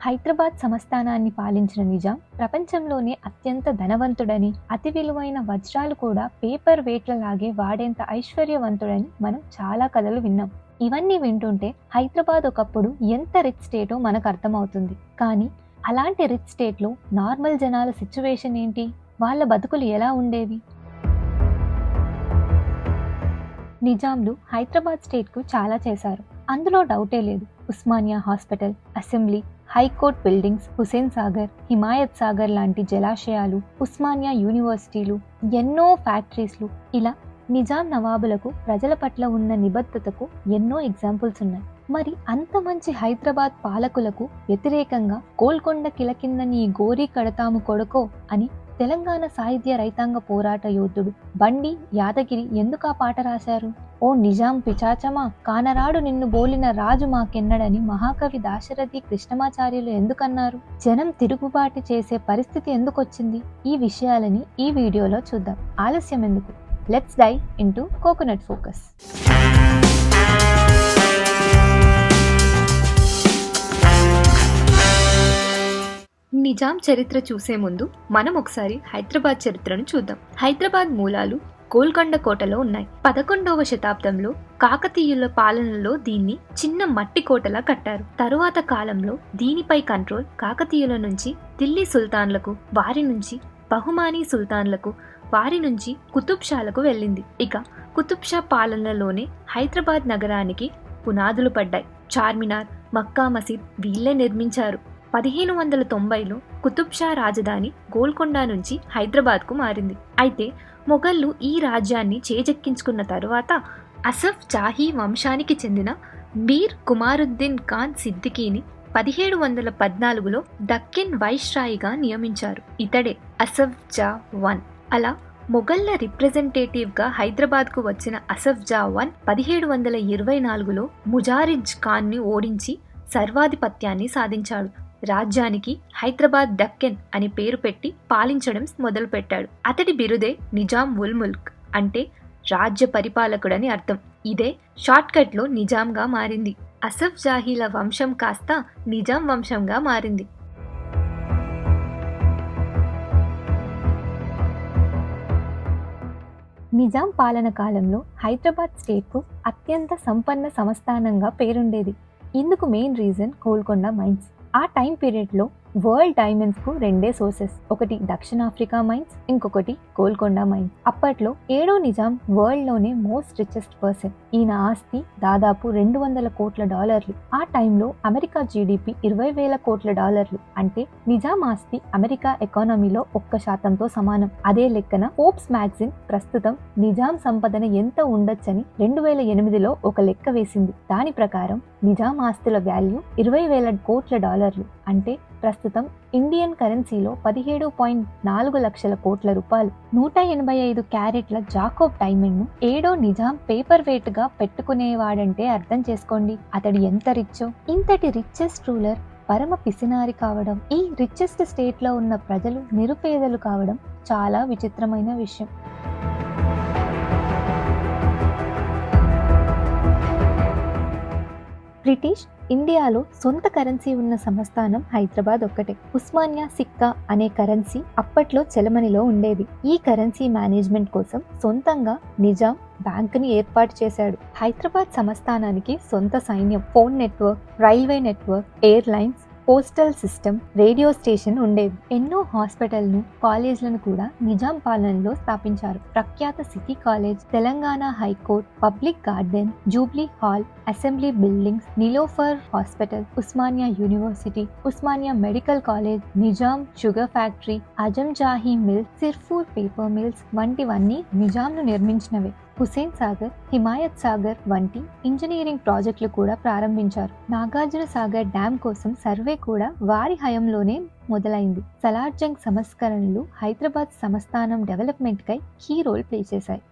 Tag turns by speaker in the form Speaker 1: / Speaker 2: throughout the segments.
Speaker 1: హైదరాబాద్ సంస్థానాన్ని పాలించిన నిజాం ప్రపంచంలోనే అత్యంత ధనవంతుడని, అతి విలువైన వజ్రాలు కూడా పేపర్ వెయిట్లలాగే వాడేంత ఐశ్వర్యవంతుడని మనం చాలా కథలు విన్నాం. ఇవన్నీ వింటుంటే హైదరాబాద్ ఒకప్పుడు ఎంత రిచ్ స్టేటో మనకు అర్థమవుతుంది. కానీ అలాంటి రిచ్ స్టేట్లో నార్మల్ జనాల సిచ్యువేషన్ ఏంటి? వాళ్ళ బతుకులు ఎలా ఉండేవి? నిజాంలు హైదరాబాద్ స్టేట్కు చాలా చేశారు, అందులో డౌటే లేదు. Osmania hospital, assembly, high court buildings, Hussain Sagar, Himayat Sagar లాంటి జలాశయాలు, ఉస్మానియా యూనివర్సిటీలు, ఎన్నో ఫ్యాక్టరీస్లు, ఇలా నిజాం నవాబులకు ప్రజల పట్ల ఉన్న నిబద్ధతకు ఎన్నో ఎగ్జాంపుల్స్ ఉన్నాయి. మరి అంత మంచి హైదరాబాద్ పాలకులకు వ్యతిరేకంగా గోల్కొండ కిలకింద నీ గోరీ కడతాము కొడుకో అని తెలంగాణ సాహిత్య రైతాంగ పోరాట యోధుడు బండి యాదగిరి ఎందుకు ఆ పాట రాశారు? ఓ నిజాం పిచాచమా, కానరాడు నిన్ను బోలిన రాజు మాకెన్నడని మహాకవి దాశరథి కృష్ణమాచార్యులు ఎందుకన్నారు? జనం తిరుగుబాటు చేసే పరిస్థితి ఎందుకొచ్చింది? ఈ విషయాలని ఈ వీడియోలో చూద్దాం. ఆలస్యం ఎందుకు, let's dive into coconut focus. Nizam చరిత్ర చూసే ముందు మనం ఒకసారి హైదరాబాద్ చరిత్రను చూద్దాం. హైదరాబాద్ మూలాలు గోల్కొండ కోటలో ఉన్నాయి. 11వ శతాబ్దంలో కాకతీయుల పాలనలో దీన్ని చిన్న మట్టి కోటలా కట్టారు. తరువాత కాలంలో దీనిపై కంట్రోల్ కాకతీయుల నుంచి ఢిల్లీ సుల్తాన్లకు, వారి నుంచి బహుమానీ సుల్తాన్లకు, వారి నుంచి కుతుబ్ షాలకు వెళ్ళింది. ఇక కుతుబ్ షా పాలనలోనే హైదరాబాద్ నగరానికి పునాదులు పడ్డాయి. చార్మినార్, మక్కా మసీద్ వీళ్ళే నిర్మించారు. 1590లో కుతుబ్ షా రాజధాని గోల్కొండ నుంచి హైదరాబాద్కు మారింది. అయితే మొఘళ్ళు ఈ రాజ్యాన్ని చేజెక్కించుకున్న తరువాత అసఫ్ జాహీ వంశానికి చెందిన మీర్ కుమారుద్దీన్ ఖాన్ సిద్దికీని 1714లో దక్కన్ వైస్రాయిగా నియమించారు. ఇతడే అసఫ్ జా 1. అలా మొఘళ్ళ రిప్రజెంటేటివ్గా హైదరాబాద్కు వచ్చిన అసఫ్ జా 1 1724లో ముజారిజ్ ఖాన్ని ఓడించి సర్వాధిపత్యాన్ని సాధించాడు. రాజ్యానికి హైదరాబాద్ దక్కన్ అని పేరు పెట్టి పాలించడం మొదలుపెట్టాడు. అతడి బిరుదే నిజాం ఉల్ ముల్క్, అంటే రాజ్య పరిపాలకుడని అర్థం. ఇదే షార్ట్కట్లో నిజాంగా మారింది. అసఫ్ జాహీల వంశం కాస్త నిజాం వంశంగా మారింది. నిజాం పాలన కాలంలో హైదరాబాద్ స్టేట్కు అత్యంత సంపన్న సంస్థానంగా పేరుండేది. ఇందుకు మెయిన్ రీజన్ గోల్కొండ మైన్స్. ఆ టైం పీరియడ్లో వరల్డ్ డైమండ్స్ కు రెండే సోర్సెస్, ఒకటి దక్షిణాఫ్రికా మైన్స్, ఇంకొకటి గోల్కొండ మైన్స్. అప్పట్లో 7వ నిజాం వరల్డ్ లోనే మోస్ట్ రిచెస్ట్ పర్సన్. ఈయన ఆస్తి దాదాపు $200 కోట్ల. ఆ టైంలో అమెరికా జీడిపి $20,000 కోట్ల. అంటే నిజాం ఆస్తి అమెరికా ఎకానమీలో 1%తో సమానం. అదే లెక్కన ఫోర్బ్స్ మ్యాగజైన్ ప్రస్తుతం నిజాం సంపదన ఎంత ఉండొచ్చని 2008లో ఒక లెక్క వేసింది. దాని ప్రకారం నిజాం ఆస్తుల వాల్యూ $20,000 కోట్ల. అంటే ప్రస్తుతం ఇండియన్ కరెన్సీలో 17.4 లక్షల కోట్ల రూపాయలు. 185 క్యారెట్ల జాకోబ్ డైమండ్ ను 7వ నిజాం పేపర్ వెయిట్ గా పెట్టుకునేవాడంటే అర్థం చేసుకోండి అతడు ఎంత రిచ్చో. ఇంతటి రిచెస్ట్ రూలర్ పరమ పిసినారి కావడం, ఈ రిచెస్ట్ స్టేట్ లో ఉన్న ప్రజలు నిరుపేదలు కావడం చాలా విచిత్రమైన విషయం. బ్రిటిష్ ఇండియాలో సొంత కరెన్సీ ఉన్న సంస్థానం హైదరాబాద్ ఒక్కటే. ఉస్మానియా సిక్కా అనే కరెన్సీ అప్పట్లో చెలమణిలో ఉండేది. ఈ కరెన్సీ మేనేజ్మెంట్ కోసం సొంతంగా నిజాం బ్యాంకుని ఏర్పాటు చేశాడు. హైదరాబాద్ సంస్థానానికి సొంత సైన్యం, phone network, railway network, airlines, postal system, radio station ఉండేవి. ఎన్నో హాస్పిటల్ను, కాలేజ్లను కూడా నిజాం పాలనలో స్థాపించారు. ప్రఖ్యాత city college, Telangana high court, public garden, jubilee hall, assembly buildings, Niloufer hospital, Osmania university, Osmania medical college, Nizam sugar factory, Azam Jahi mills, Sirpur paper mills వంటివన్నీ నిజాంను నిర్మించినవే. హుసేన్ సాగర్, హిమాయత్ సాగర్ వంటి ఇంజనీరింగ్ ప్రాజెక్టులు కూడా ప్రారంభించారు. నాగార్జున సాగర్ డ్యామ్ కోసం సర్వే కూడా వారి హయంలోనే మొదలైంది. సలార్జంగ్ సంస్కరణలు హైదరాబాద్ సంస్థానం డెవలప్మెంట్ కై కీ రోల్ ప్లే చేశాయి.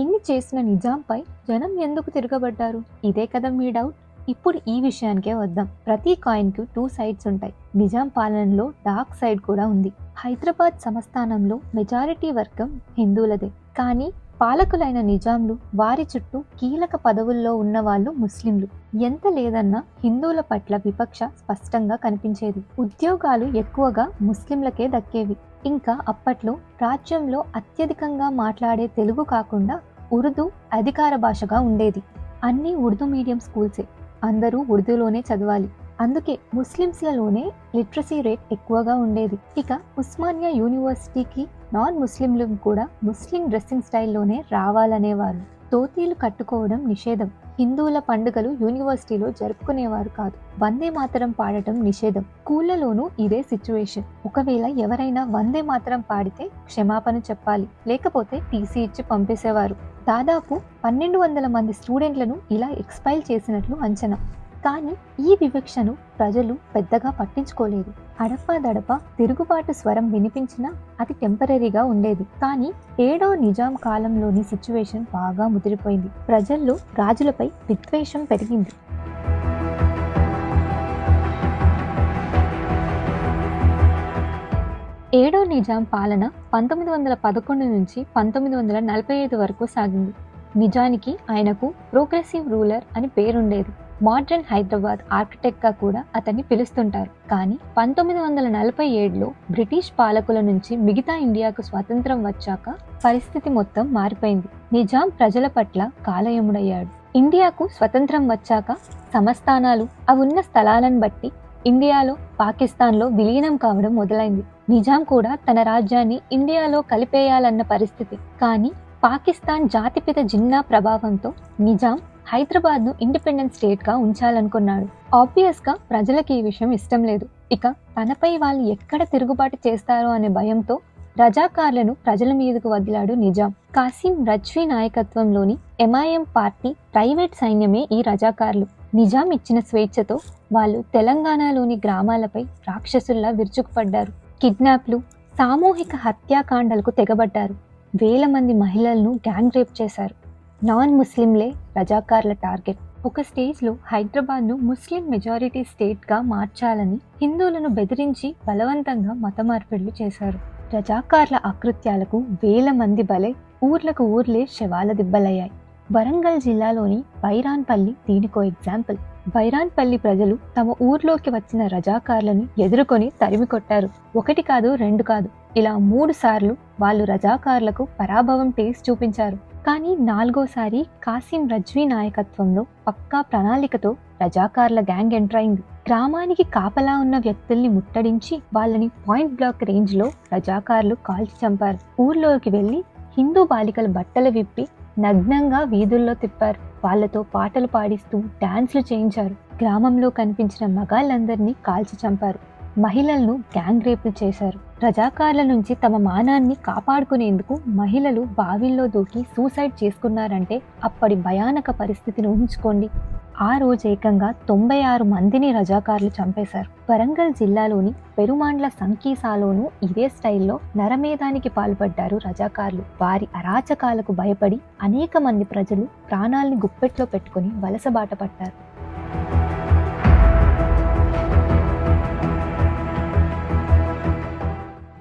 Speaker 1: ఇన్ని చేసిన నిజాంపై జనం ఎందుకు తిరగబడ్డారు? ఇదే కదా మీ డౌట్. ఇప్పుడు ఈ విషయానికే వద్దాం. ప్రతి కాయిన్ కు 2 సైడ్స్ ఉంటాయి. నిజాం పాలనలో డార్క్ సైడ్ కూడా ఉంది. హైదరాబాద్ సంస్థానంలో మెజారిటీ వర్గం హిందువులదే. కానీ పాలకులైన నిజాంలు, వారి చుట్టూ కీలక పదవుల్లో ఉన్న వాళ్ళు ముస్లింలు. ఎంత లేదన్నా హిందువుల పట్ల వివక్ష స్పష్టంగా కనిపించేది. ఉద్యోగాలు ఎక్కువగా ముస్లింలకే దక్కేవి. ఇంకా అప్పట్లో రాజ్యంలో అత్యధికంగా మాట్లాడే తెలుగు కాకుండా ఉర్దూ అధికార భాషగా ఉండేది. అన్నీ ఉర్దూ మీడియం స్కూల్సే, అందరూ ఉర్దూలోనే చదవాలి. అందుకే ముస్లిమ్స్లలోనే లిటరసీ రేట్ ఎక్కువగా ఉండేది. ఇక ఉస్మానియా యూనివర్సిటీకి నాన్ ముస్లింలు కూడా ముస్లిం డ్రెస్సింగ్ స్టైల్లోనే రావాలనేవారు. ధోతీలు కట్టుకోవడం నిషేధం. హిందువుల పండుగలు యూనివర్సిటీలో జరుపుకునేవారు కాదు. వందే మాతరం పాడటం నిషేధం. స్కూళ్లలోనూ ఇదే సిచ్యువేషన్. ఒకవేళ ఎవరైనా వందే మాతరం పాడితే క్షమాపణ చెప్పాలి, లేకపోతే టీసీ ఇచ్చి పంపేసేవారు. దాదాపు 1200 మంది స్టూడెంట్లను ఇలా ఎక్స్పైల్ చేసినట్లు అంచనా. కానీ ఈ వివక్షను ప్రజలు పెద్దగా పట్టించుకోలేదు. అడపాదడప తిరుగుబాటు స్వరం వినిపించినా అది టెంపరీగా ఉండేది. కానీ 7వ నిజాం కాలంలోని సిచ్యువేషన్ బాగా ముదిరిపోయింది. ప్రజల్లో రాజులపై విద్వేషం పెరిగింది. 7వ నిజాం పాలన 1911 నుంచి 1945 వరకు సాగింది. నిజానికి ఆయనకు ప్రోగ్రెసివ్ రూలర్ అని పేరుండేది. మోడర్న్ హైదరాబాద్ ఆర్కిటెక్ట్గా కూడా అతన్ని పిలుస్తుంటారు. కానీ 1947లో బ్రిటిష్ పాలకుల నుంచి మిగతా ఇండియాకు స్వాతంత్రం వచ్చాక పరిస్థితి మొత్తం మారిపోయింది. నిజాం ప్రజల పట్ల కాలయముడయ్యాడు. ఇండియాకు స్వతంత్రం వచ్చాక సంస్థానాలు అవున్న స్థలాలను బట్టి ఇండియాలో, పాకిస్తాన్లో విలీనం కావడం మొదలైంది. నిజాం కూడా తన రాజ్యాన్ని ఇండియాలో కలిపేయాలన్న పరిస్థితి. కానీ పాకిస్తాన్ జాతిపిత జిన్నా ప్రభావంతో నిజాం హైదరాబాద్ను ఇండిపెండెంట్ స్టేట్గా ఉంచాలనుకున్నాడు. ఆబ్వియస్గా ప్రజలకు ఈ విషయం ఇష్టం లేదు. ఇక తనపై వాళ్ళు ఎక్కడ తిరుగుబాటు చేస్తారో అనే భయంతో రజాకార్లను ప్రజల మీదకు వదిలాడు నిజాం. కాసిం రజ్వీ నాయకత్వంలోని ఎంఐఎం పార్టీ ప్రైవేట్ సైన్యమే ఈ రజాకార్లు. నిజాం ఇచ్చిన స్వేచ్ఛతో వాళ్ళు తెలంగాణలోని గ్రామాలపై రాక్షసుల్లా విరుచుకుపడ్డారు. కిడ్నాప్లు, సామూహిక హత్యాకాండలకు తెగబడ్డారు. వేల మంది మహిళలను గ్యాంగ్ రేప్ చేశారు. నాన్ ముస్లింలే రజాకార్ల టార్గెట్. ఒక స్టేజ్లో హైదరాబాద్ను ముస్లిం మెజారిటీ స్టేట్గా మార్చాలని హిందువులను బెదిరించి బలవంతంగా మత మార్పిడులు చేశారు. రజాకార్ల అకృత్యాలకు వేల మంది బలై ఊర్లకు ఊర్లే శవాల దిబ్బలయ్యాయి. వరంగల్ జిల్లాలోని బైరాన్పల్లి దీనికో ఎగ్జాంపుల్. బైరాన్పల్లి ప్రజలు తమ ఊర్లోకి వచ్చిన రజాకార్లను ఎదుర్కొని తరిమి కొట్టారు. 1 కాదు 2 కాదు, ఇలా 3 సార్లు వాళ్ళు రజాకార్లకు పరాభవం టేస్ట్ చూపించారు. కానీ 4వసారి కాసిం రజ్వీ నాయకత్వంలో పక్కా ప్రణాళికతో రజాకార్ల గ్యాంగ్ ఎంటర్ అయింది. గ్రామానికి కాపలా ఉన్న వ్యక్తుల్ని ముట్టడించి వాళ్ళని పాయింట్ బ్లాక్ రేంజ్లో రజాకార్లు కాల్చి చంపారు. ఊర్లోకి వెళ్లి హిందూ బాలికల బట్టలు విప్పి నగ్నంగా వీధుల్లో తిప్పారు. వాళ్లతో పాటలు పాడిస్తూ డాన్స్లు చేయించారు. గ్రామంలో కనిపించిన మగాళ్ళందరినీ కాల్చి చంపారు. మహిళలను గ్యాంగ్ రేపులు చేశారు. రజాకార్ల నుంచి తమ మానాన్ని కాపాడుకునేందుకు మహిళలు బావిల్లో దూకి సూసైడ్ చేసుకున్నారంటే అప్పటి భయానక పరిస్థితిని ఊహించుకోండి. ఆ రోజు ఏకంగా 96 మందిని రజాకార్లు చంపేశారు. వరంగల్ జిల్లాలోని పెరుమాండ్ల సంకీసాలోనూ ఇదే స్టైల్లో నరమేధానికి పాల్పడ్డారు రజాకార్లు. వారి అరాచకాలకు భయపడి అనేక మంది ప్రజలు ప్రాణాల్ని గుప్పెట్లో పెట్టుకుని వలసబాట పట్టారు.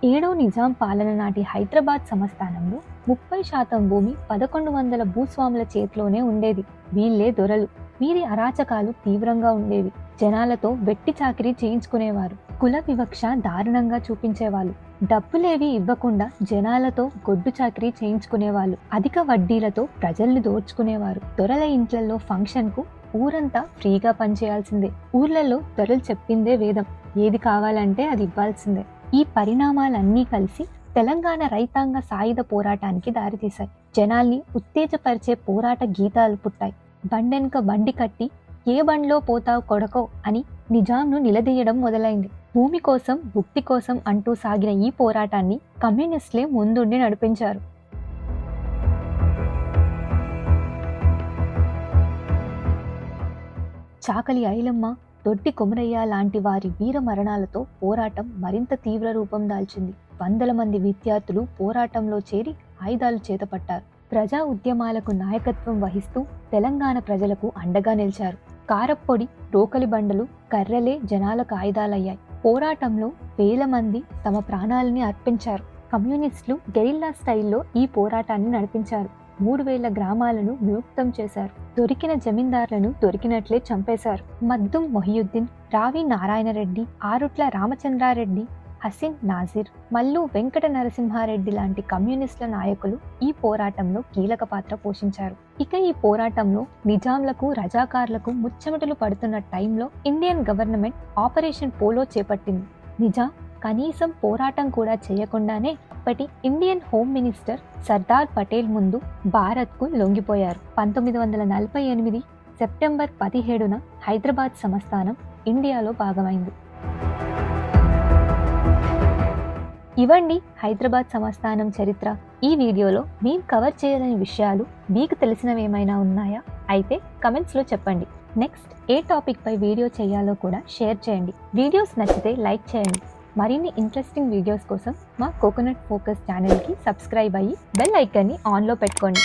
Speaker 1: 7వ నిజాం పాలన నాటి హైదరాబాద్ సంస్థానంలో 30% భూమి 1100 భూస్వాముల చేతిలోనే ఉండేది. వీళ్లే దొరలు. వీరి అరాచకాలు తీవ్రంగా ఉండేవి. జనాలతో వెట్టి చాకిరీ చేయించుకునేవారు. కుల వివక్ష దారుణంగా చూపించేవాళ్ళు. డబ్బులేవి ఇవ్వకుండా జనాలతో గొడ్డు చాకిరీ చేయించుకునేవాళ్ళు. అధిక వడ్డీలతో ప్రజల్ని దోచుకునేవారు. దొరల ఇంట్లలో ఫంక్షన్కు ఊరంతా ఫ్రీగా పనిచేయాల్సిందే. ఊర్లలో దొరలు చెప్పిందే వేదం. ఏది కావాలంటే అది ఇవ్వాల్సిందే. ఈ పరిణామాలన్నీ కలిసి తెలంగాణ రైతాంగ సాయుధ పోరాటానికి దారితీశాయి. జనాల్ని ఉత్తేజపరిచే పోరాట గీతాలు పుట్టాయి. బండెనక బండి కట్టి ఏ బండ్లో పోతావు కొడకో అని నిజాంను నిలదీయడం మొదలైంది. భూమి కోసం, భుక్తి కోసం అంటూ సాగిన ఈ పోరాటాన్ని కమ్యూనిస్టులే ముందుండి నడిపించారు. చాకలి ఐలమ్మ, దొడ్డి కొమరయ్య లాంటి వారి వీర మరణాలతో పోరాటం మరింత తీవ్ర రూపం దాల్చింది. వందల మంది విద్యార్థులు పోరాటంలో చేరి ఆయుధాలు చేతపట్టారు. ప్రజా ఉద్యమాలకు నాయకత్వం వహిస్తూ తెలంగాణ ప్రజలకు అండగా నిలిచారు. కారప్పొడి, రోకలి బండలు, కర్రలే జనాలకు ఆయుధాలయ్యాయి. పోరాటంలో వేల మంది తమ ప్రాణాలని అర్పించారు. కమ్యూనిస్టులు గెరిల్లా స్టైల్లో ఈ పోరాటాన్ని నడిపించారు. 3000 గ్రామాలను విముక్తం చేశారు. దొరికిన జమీందారులను దొరికినట్లే చంపేశారు. మద్దుం మొహియుద్దీన్, రావి నారాయణరెడ్డి, ఆరుట్ల రామచంద్రారెడ్డి, హసీన్ నాజీర్, మల్లు వెంకట నరసింహారెడ్డి లాంటి కమ్యూనిస్టుల నాయకులు ఈ పోరాటంలో కీలక పాత్ర పోషించారు. ఇక ఈ పోరాటంలో నిజాంలకు, రజాకార్లకు ముచ్చెమటలు పడుతున్న టైంలో ఇండియన్ గవర్నమెంట్ ఆపరేషన్ పోలో చేపట్టింది. నిజాం కనీసం పోరాటం కూడా చేయకుండానే అప్పటి Indian home minister Sardar Patel ముందు భారత్కు లొంగిపోయారు. 1948 సెప్టెంబర్ 17న హైదరాబాద్ సంస్థానం ఇండియాలో భాగమైంది. ఇవండి హైదరాబాద్ సంస్థానం చరిత్ర. ఈ వీడియోలో మేము కవర్ చేయలేని విషయాలు మీకు తెలిసినవేమైనా ఉన్నాయా? అయితే కమెంట్స్లో చెప్పండి. నెక్స్ట్ ఏ టాపిక్ పై వీడియో చేయాలో కూడా షేర్ చేయండి. వీడియోస్ నచ్చితే లైక్ చేయండి. మరిన్ని ఇంట్రెస్టింగ్ వీడియోస్ కోసం మా కోకోనట్ ఫోకస్ ఛానల్కి సబ్స్క్రైబ్ అయ్యి బెల్ ఐకాన్ని ఆన్లో పెట్టుకోండి.